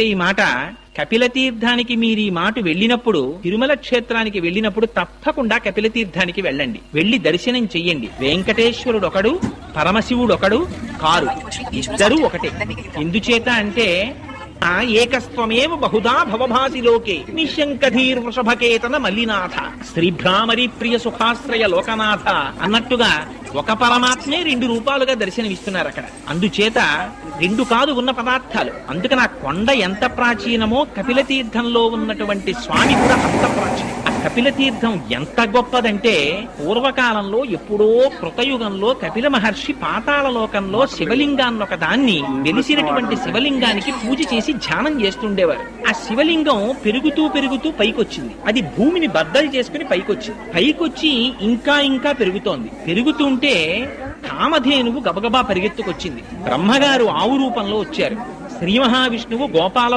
ఈ మాట కపిల తీర్థానికి మీరు ఈ మాట వెళ్ళినప్పుడు, తిరుమల క్షేత్రానికి వెళ్ళినప్పుడు తప్పకుండా కపిల తీర్థానికి వెళ్ళండి. వెళ్లి దర్శనం చెయ్యండి. వెంకటేశ్వరుడు ఒకడు, పరమశివుడు ఒకడు కారు, ఇద్దరు ఒకటే. ఎందుచేత అంటే ఏకస్త్వమేవ బహుదా భవభాసి లోకే నిశంకధీర్ వృషభకేతన మల్లినాథ శ్రీభ్రామరి ప్రియ సుఖాశ్రయ లోకనాథ అన్నట్టుగా ఒక పరమాత్మే రెండు రూపాలుగా దర్శనమిస్తున్నారు అక్కడ. అందుచేత రెండు కాదు ఉన్న పదార్థాలు. అందుకని ఆ కొండ ఎంత ప్రాచీనమో కపిల తీర్థంలో ఉన్నటువంటి స్వామి కూడా అంత ప్రాచీనం. ఆ కపిల తీర్థం ఎంత గొప్పదంటే పూర్వకాలంలో ఎప్పుడో కృతయుగంలో కపిల మహర్షి పాతాళ లోకంలో శివలింగాన్ని ఒక దాన్ని వెలిసినటువంటి శివలింగానికి పూజ చేసి ధ్యానం చేస్తుండేవారు. ఆ శివలింగం పెరుగుతూ పెరుగుతూ పైకొచ్చింది. అది భూమిని బద్దలు చేసుకుని పైకొచ్చింది. పైకొచ్చి ఇంకా ఇంకా పెరుగుతోంది. పెరుగుతుంటే కామధేనువు గబగబా పరిగెత్తుకొచ్చింది. బ్రహ్మగారు ఆవు రూపంలో వచ్చారు. శ్రీ మహావిష్ణువు గోపాల